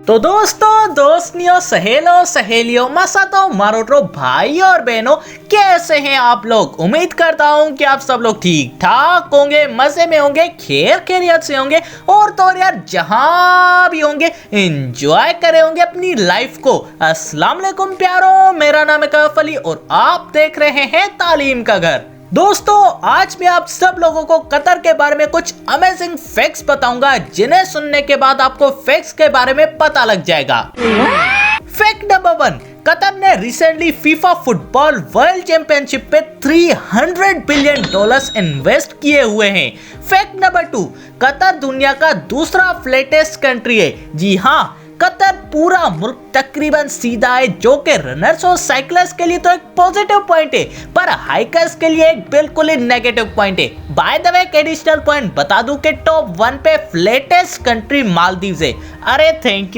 तो दोस्तों, दोस्तियों, सहेलों, सहेलियों, मसातो, मारोटो, भाई और बहनों, कैसे हैं आप लोग। उम्मीद करता हूं कि आप सब लोग ठीक ठाक होंगे, मजे में होंगे, खैर खैरियत से होंगे और तो यार जहां भी होंगे एंजॉय करे होंगे अपनी लाइफ को। अस्सलाम वालेकुम प्यारों, मेरा नाम है कैफ अली और आप देख रहे हैं तालीम का घर। दोस्तों, आज मैं आप सब लोगों को कतर के बारे में कुछ अमेजिंग फैक्ट्स बताऊंगा, जिन्हें सुनने के बाद आपको फैक्ट्स के बारे में पता लग जाएगा। फैक्ट नंबर 1, कतर ने recently FIFA football world championship पे $300 बिलियन इन्वेस्ट किए हुए हैं। फैक्ट नंबर 2, कतर दुनिया का दूसरा फ्लैटेस्ट कंट्री है। जी हाँ, कतर पूरा मुल्क तकरीबन सीधा है, जो कि रनर्स और साइकिलर्स के लिए तो एक पॉजिटिव पॉइंट है, पर हाइकर्स के लिए एक बिल्कुल ही नेगेटिव पॉइंट है। बाय द वे, एक एडिशनल पॉइंट बता दूं कि टॉप 1 पे फ्लैटेस्ट कंट्री मालदीव्स है। अरे थैंक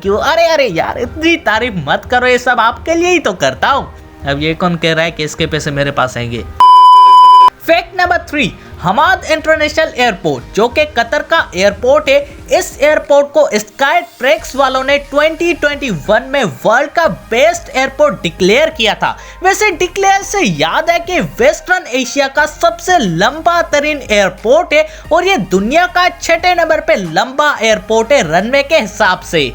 यू। अरे यार, इतनी तारीफ मत करो, ये सब आपके लिए ही तो करता हूँ। अब ये कौन कह रहा है कि इसके पैसे मेरे पास आएंगे। Fact number 3, Hamad international airport, जो कि कतर का एयरपोर्ट है, इस एयरपोर्ट को स्काई ट्रैक्स वालों ने 2021 में वर्ल्ड का बेस्ट एयरपोर्ट डिक्लेयर किया था। वैसे डिक्लेयर से याद है कि वेस्टर्न एशिया का सबसे लंबा तरीन एयरपोर्ट है और ये दुनिया का 6ठे नंबर पे लंबा एयरपोर्ट है रनवे के हिसाब से।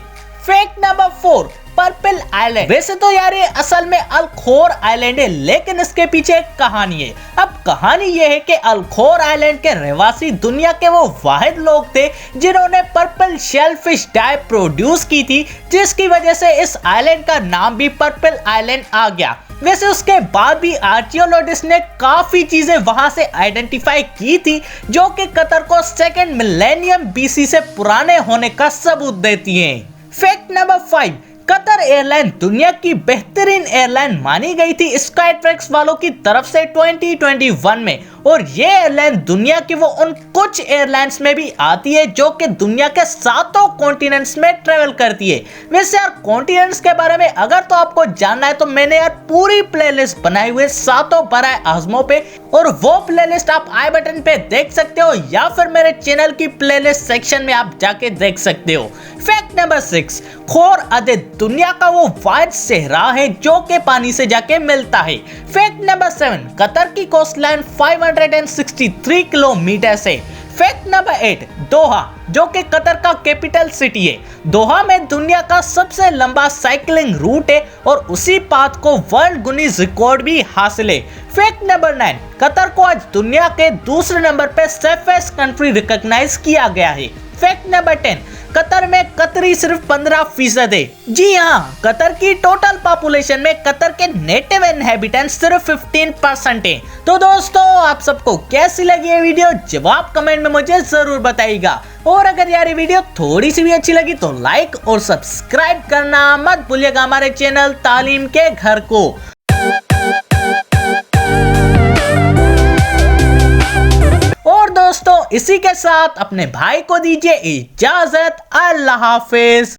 Fact number 4, purple island. वैसे तो यार ये असल में अल-खोर आइलैंड है, लेकिन इसके पीछे एक कहानी है। अब कहानी ये है कि अल-खोर आइलैंड के रहवासी दुनिया के वो वाहिद लोग थे जिन्होंने पर्पल शेलफिश डाई प्रोड्यूस की थी, जिसकी वजह से इस आइलैंड का नाम भी पर्पल आइलैंड आ गया। वैसे उसके बाद भी आर्कियोलॉजिस्ट ने काफी चीजें वहां से आइडेंटिफाई की थी, जो कि कतर को 2nd मिलेनियम BC से पुराने होने का सबूत देती हैं। फैक्ट नंबर 5, कतर एयरलाइन दुनिया की बेहतरीन एयरलाइन मानी गई थी स्काई ट्रैक्स वालों की तरफ से 2021 में, और ये एयरलाइन दुनिया की वो उन कुछ एयरलाइंस में भी आती है जो कि दुनिया के 7 कॉन्टिनेंट्स में ट्रेवल करती है। वैसे यार कॉन्टिनेंट्स के बारे में अगर तो आपको जानना है तो मैंने यार पूरी प्लेलिस्ट बनाई हुई है 7 बराए आज़मों पे, और वो प्लेलिस्ट आप आई बटन पे देख सकते हो या फिर मेरे चैनल की प्लेलिस्ट सेक्शन में आप जाके देख सकते हो। फैक्ट नंबर 6, खोर अदे दुनिया का वो वाइड सहरा है जो कि पानी से जाके मिलता है। फैक्ट नंबर 7, कतर की कोस्टलाइन 563 किलोमीटर से। फैक्ट नंबर 8, दोहा, जो कि कतर का कैपिटल सिटी है। दोहा में दुनिया का सबसे लंबा साइकिलिंग रूट है और उसी पाथ को वर्ल्ड गिनीज रिकॉर्ड भी हासिल है। फैक्ट नंबर 9, कतर को आज दुनिया के दूसरे नंबर पे सेफेस्ट कंट्री रिकॉग्नाइज किया गया है। फैक्ट नंबर 10, कतर में कतरी सिर्फ 15% है। जी हाँ, कतर की टोटल पॉपुलेशन में कतर के नेटिव इनहैबिटेंट्स सिर्फ 15% है। तो दोस्तों, आप सबको कैसी लगी ये वीडियो, जवाब कमेंट में मुझे जरूर बताइएगा। और अगर यार ये वीडियो थोड़ी सी भी अच्छी लगी तो लाइक और सब्सक्राइब करना मत भूलिएगा हमारे चैनल तालीम के घर को। और दोस्तों, इसी के साथ अपने भाई को दीजिए इजाजत। अल्लाह हाफिज।